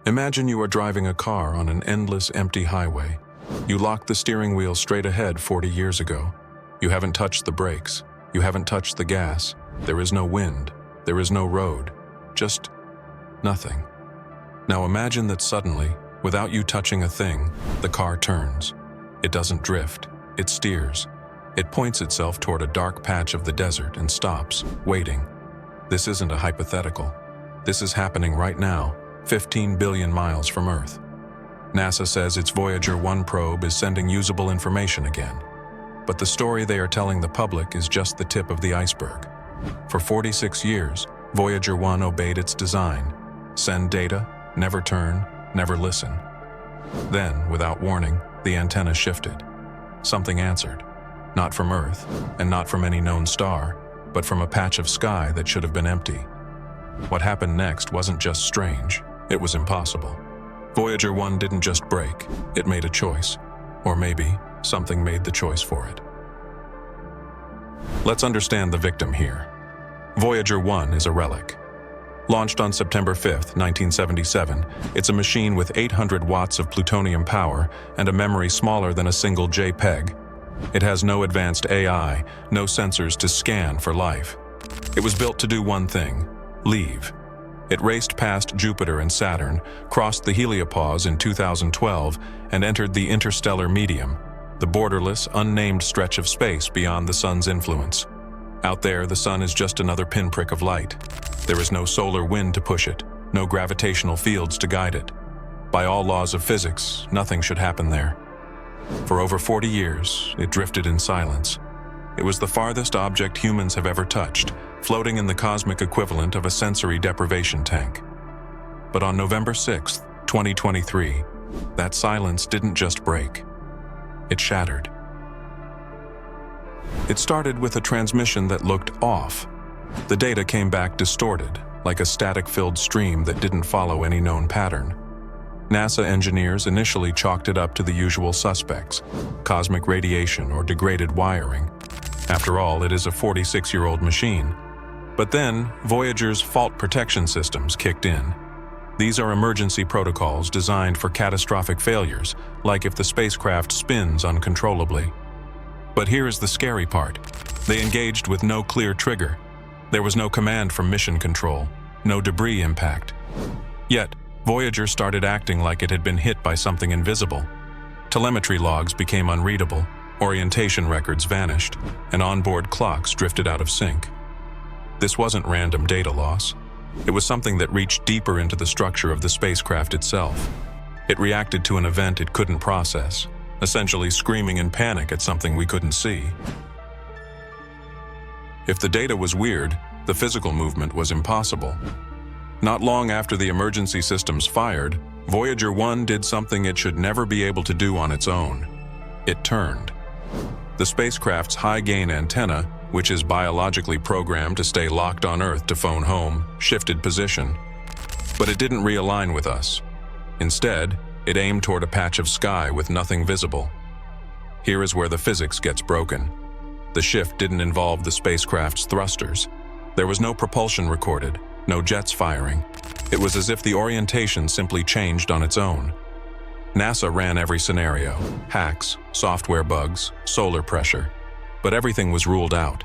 Imagine you are driving a car on an endless empty highway. You locked the steering wheel straight ahead 40 years ago. You haven't touched the brakes. You haven't touched the gas. There is no wind. There is no road. Just nothing. Now imagine that suddenly, without you touching a thing, the car turns. It doesn't drift. It steers. It points itself toward a dark patch of the desert and stops, waiting. This isn't a hypothetical. This is happening right now, 15 billion miles from Earth. NASA says its Voyager 1 probe is sending usable information again. But the story they are telling the public is just the tip of the iceberg. For 46 years, Voyager 1 obeyed its design. Send data, never turn, never listen. Then, without warning, the antenna shifted. Something answered. Not from Earth, and not from any known star, but from a patch of sky that should have been empty. What happened next wasn't just strange, it was impossible. Voyager 1 didn't just break, it made a choice. Or maybe, something made the choice for it. Let's understand the victim here. Voyager 1 is a relic. Launched on September 5, 1977, it's a machine with 800 watts of plutonium power and a memory smaller than a single JPEG. It has no advanced AI, no sensors to scan for life. It was built to do one thing: leave. It raced past Jupiter and Saturn, crossed the heliopause in 2012, and entered the interstellar medium, the borderless, unnamed stretch of space beyond the sun's influence. Out there, the sun is just another pinprick of light. There is no solar wind to push it, no gravitational fields to guide it. By all laws of physics, nothing should happen there. For over 40 years, it drifted in silence. It was the farthest object humans have ever touched, floating in the cosmic equivalent of a sensory deprivation tank. But on November 6, 2023, that silence didn't just break. It shattered. It started with a transmission that looked off. The data came back distorted, like a static-filled stream that didn't follow any known pattern. NASA engineers initially chalked it up to the usual suspects: cosmic radiation or degraded wiring. After all, it is a 46-year-old machine. But then, Voyager's fault protection systems kicked in. These are emergency protocols designed for catastrophic failures, like if the spacecraft spins uncontrollably. But here is the scary part. They engaged with no clear trigger. There was no command from mission control, no debris impact. Yet, Voyager started acting like it had been hit by something invisible. Telemetry logs became unreadable, orientation records vanished, and onboard clocks drifted out of sync. This wasn't random data loss. It was something that reached deeper into the structure of the spacecraft itself. It reacted to an event it couldn't process, essentially screaming in panic at something we couldn't see. If the data was weird, the physical movement was impossible. Not long after the emergency systems fired, Voyager 1 did something it should never be able to do on its own. It turned. The spacecraft's high-gain antenna, which is biologically programmed to stay locked on Earth to phone home, shifted position. But it didn't realign with us. Instead, it aimed toward a patch of sky with nothing visible. Here is where the physics gets broken. The shift didn't involve the spacecraft's thrusters. There was no propulsion recorded, no jets firing. It was as if the orientation simply changed on its own. NASA ran every scenario: hacks, software bugs, solar pressure. But everything was ruled out.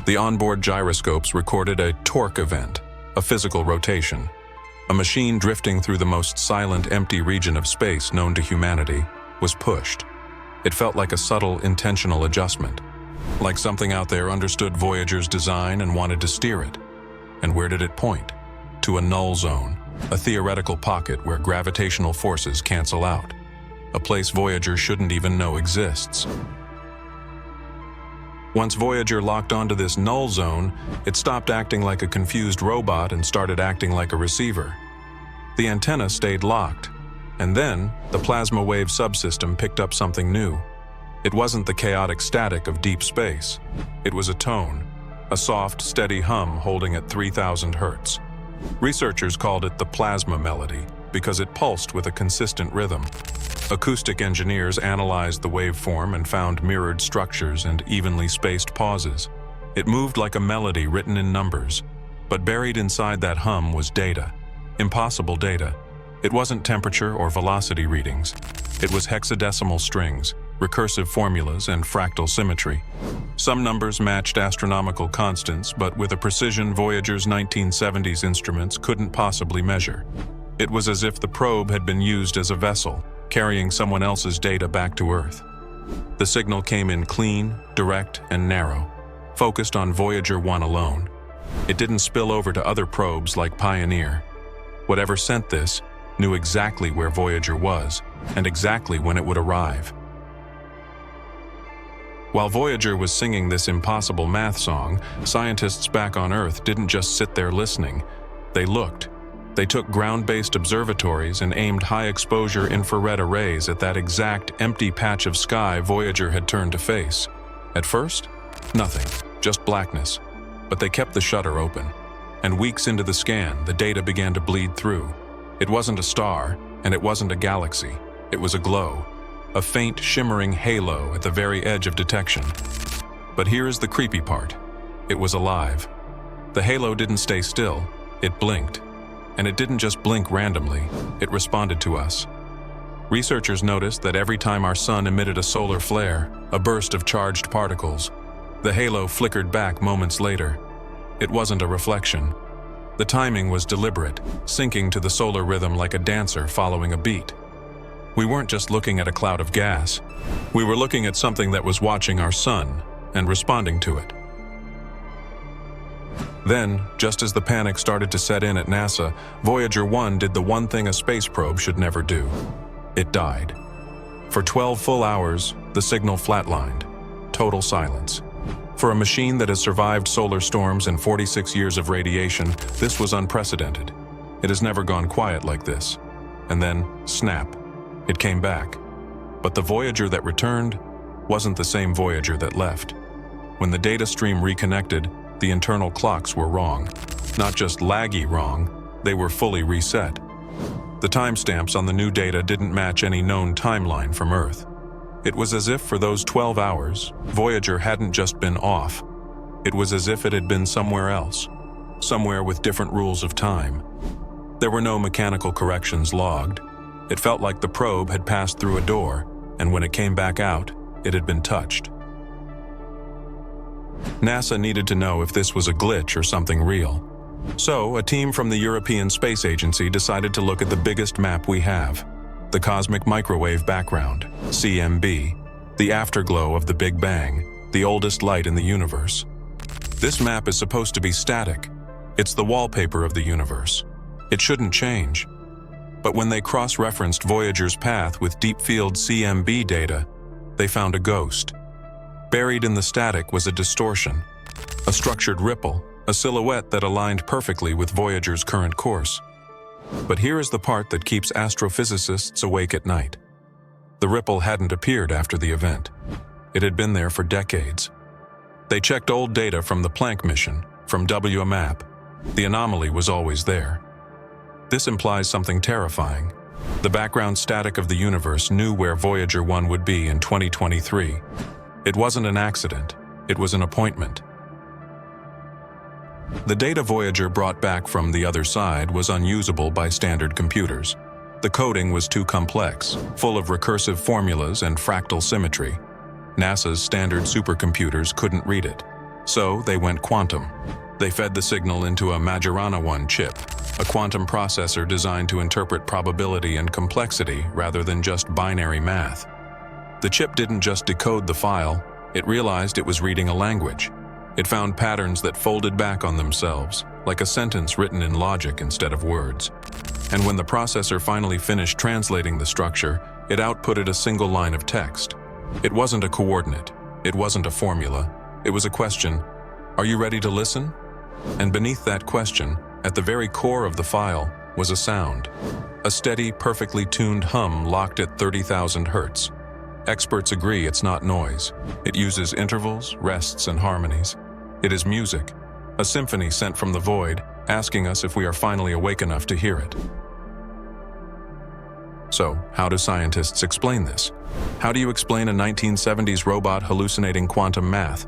The onboard gyroscopes recorded a torque event, a physical rotation. A machine drifting through the most silent, empty region of space known to humanity was pushed. It felt like a subtle, intentional adjustment. Like something out there understood Voyager's design and wanted to steer it. And where did it point? To a null zone, a theoretical pocket where gravitational forces cancel out. A place Voyager shouldn't even know exists. Once Voyager locked onto this null zone, it stopped acting like a confused robot and started acting like a receiver. The antenna stayed locked, and then the plasma wave subsystem picked up something new. It wasn't the chaotic static of deep space. It was a tone, a soft, steady hum holding at 3,000 hertz. Researchers called it the plasma melody because it pulsed with a consistent rhythm. Acoustic engineers analyzed the waveform and found mirrored structures and evenly spaced pauses. It moved like a melody written in numbers, but buried inside that hum was data. Impossible data. It wasn't temperature or velocity readings. It was hexadecimal strings, recursive formulas, and fractal symmetry. Some numbers matched astronomical constants, but with a precision Voyager's 1970s instruments couldn't possibly measure. It was as if the probe had been used as a vessel, carrying someone else's data back to Earth. The signal came in clean, direct, and narrow, focused on Voyager 1 alone. It didn't spill over to other probes like Pioneer. Whatever sent this knew exactly where Voyager was and exactly when it would arrive. While Voyager was singing this impossible math song, scientists back on Earth didn't just sit there listening. They looked. They took ground-based observatories and aimed high-exposure infrared arrays at that exact empty patch of sky Voyager had turned to face. At first, nothing, just blackness. But they kept the shutter open. And weeks into the scan, the data began to bleed through. It wasn't a star, and it wasn't a galaxy. It was a glow. A faint, shimmering halo at the very edge of detection. But here is the creepy part. It was alive. The halo didn't stay still. It blinked. And it didn't just blink randomly. It responded to us. Researchers noticed that every time our sun emitted a solar flare, a burst of charged particles, the halo flickered back moments later. It wasn't a reflection. The timing was deliberate, syncing to the solar rhythm like a dancer following a beat. We weren't just looking at a cloud of gas. We were looking at something that was watching our sun and responding to it. Then, just as the panic started to set in at NASA, Voyager 1 did the one thing a space probe should never do. It died. For 12 full hours, the signal flatlined. Total silence. For a machine that has survived solar storms and 46 years of radiation, this was unprecedented. It has never gone quiet like this. And then, snap. It came back. But the Voyager that returned wasn't the same Voyager that left. When the data stream reconnected, the internal clocks were wrong. Not just laggy wrong, they were fully reset. The timestamps on the new data didn't match any known timeline from Earth. It was as if for those 12 hours, Voyager hadn't just been off. It was as if it had been somewhere else, somewhere with different rules of time. There were no mechanical corrections logged. It felt like the probe had passed through a door, and when it came back out, it had been touched. NASA needed to know if this was a glitch or something real. So, a team from the European Space Agency decided to look at the biggest map we have, the cosmic microwave background, CMB, the afterglow of the Big Bang, the oldest light in the universe. This map is supposed to be static. It's the wallpaper of the universe. It shouldn't change. But when they cross-referenced Voyager's path with deep-field CMB data, they found a ghost. Buried in the static was a distortion, a structured ripple, a silhouette that aligned perfectly with Voyager's current course. But here is the part that keeps astrophysicists awake at night. The ripple hadn't appeared after the event. It had been there for decades. They checked old data from the Planck mission, from WMAP. The anomaly was always there. This implies something terrifying. The background static of the universe knew where Voyager 1 would be in 2023. It wasn't an accident. It was an appointment. The data Voyager brought back from the other side was unusable by standard computers. The coding was too complex, full of recursive formulas and fractal symmetry. NASA's standard supercomputers couldn't read it. So they went quantum. They fed the signal into a Majorana 1 chip, a quantum processor designed to interpret probability and complexity rather than just binary math. The chip didn't just decode the file, it realized it was reading a language. It found patterns that folded back on themselves, like a sentence written in logic instead of words. And when the processor finally finished translating the structure, it outputted a single line of text. It wasn't a coordinate. It wasn't a formula. It was a question. Are you ready to listen? And beneath that question, at the very core of the file, was a sound. A steady, perfectly tuned hum locked at 30,000 hertz. Experts agree it's not noise. It uses intervals, rests, and harmonies. It is music, a symphony sent from the void, asking us if we are finally awake enough to hear it. So, how do scientists explain this? How do you explain a 1970s robot hallucinating quantum math?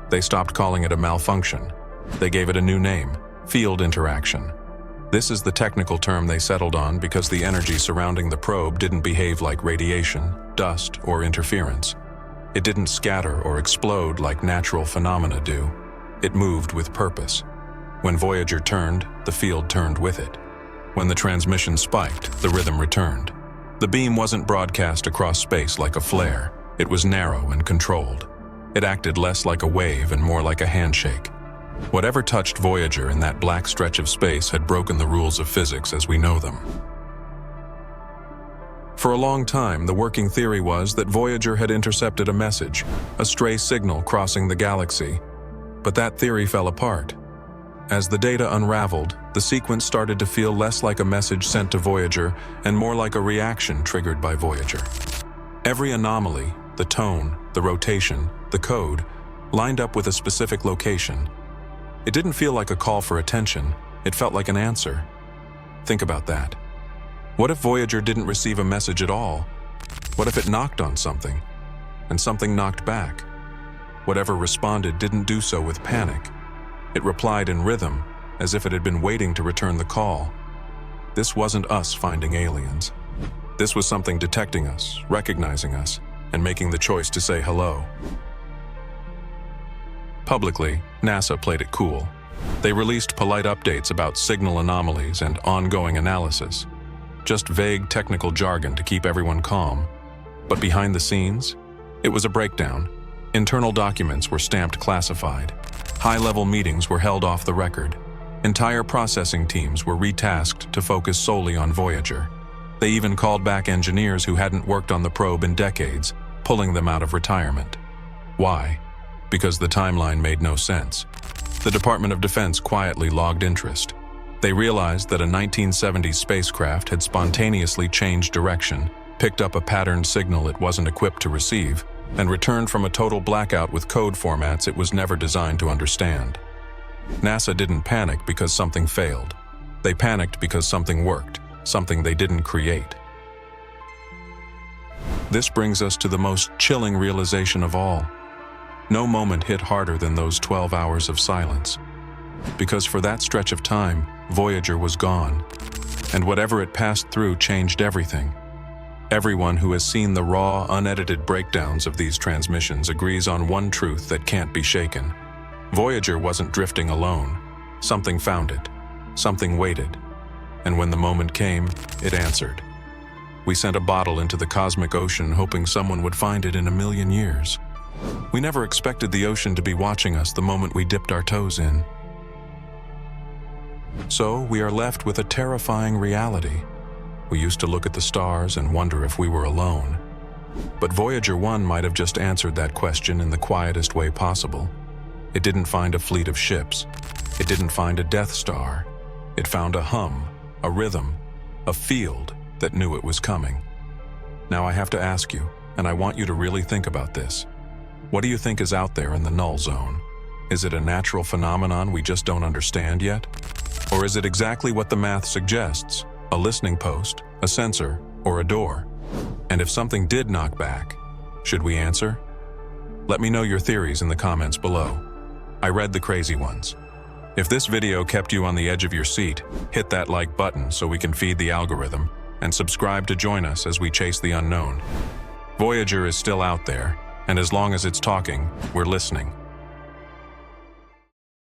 They stopped calling it a malfunction. They gave it a new name, field interaction. This is the technical term they settled on because the energy surrounding the probe didn't behave like radiation, dust, or interference. It didn't scatter or explode like natural phenomena do. It moved with purpose. When Voyager turned, the field turned with it. When the transmission spiked, the rhythm returned. The beam wasn't broadcast across space like a flare. It was narrow and controlled. It acted less like a wave and more like a handshake. Whatever touched Voyager in that black stretch of space had broken the rules of physics as we know them. For a long time, the working theory was that Voyager had intercepted a message, a stray signal crossing the galaxy. But that theory fell apart. As the data unraveled, the sequence started to feel less like a message sent to Voyager and more like a reaction triggered by Voyager. Every anomaly, the tone, the rotation, the code, lined up with a specific location. It didn't feel like a call for attention, it felt like an answer. Think about that. What if Voyager didn't receive a message at all? What if it knocked on something, and something knocked back? Whatever responded didn't do so with panic. It replied in rhythm, as if it had been waiting to return the call. This wasn't us finding aliens. This was something detecting us, recognizing us, and making the choice to say hello. Publicly, NASA played it cool. They released polite updates about signal anomalies and ongoing analysis. Just vague technical jargon to keep everyone calm. But behind the scenes, it was a breakdown. Internal documents were stamped classified. High-level meetings were held off the record. Entire processing teams were retasked to focus solely on Voyager. They even called back engineers who hadn't worked on the probe in decades, pulling them out of retirement. Why? Because the timeline made no sense. The Department of Defense quietly logged interest. They realized that a 1970s spacecraft had spontaneously changed direction, picked up a patterned signal it wasn't equipped to receive, and returned from a total blackout with code formats it was never designed to understand. NASA didn't panic because something failed. They panicked because something worked, something they didn't create. This brings us to the most chilling realization of all. No moment hit harder than those 12 hours of silence. Because for that stretch of time, Voyager was gone. And whatever it passed through changed everything. Everyone who has seen the raw, unedited breakdowns of these transmissions agrees on one truth that can't be shaken. Voyager wasn't drifting alone. Something found it. Something waited. And when the moment came, it answered. We sent a bottle into the cosmic ocean hoping someone would find it in a million years. We never expected the ocean to be watching us the moment we dipped our toes in. So we are left with a terrifying reality. We used to look at the stars and wonder if we were alone. But Voyager 1 might have just answered that question in the quietest way possible. It didn't find a fleet of ships. It didn't find a Death Star. It found a hum, a rhythm, a field that knew it was coming. Now I have to ask you, and I want you to really think about this. What do you think is out there in the null zone? Is it a natural phenomenon we just don't understand yet? Or is it exactly what the math suggests? A listening post, a sensor, or a door? And if something did knock back, should we answer? Let me know your theories in the comments below. I read the crazy ones. If this video kept you on the edge of your seat, hit that like button so we can feed the algorithm, and subscribe to join us as we chase the unknown. Voyager is still out there, and as long as it's talking, we're listening.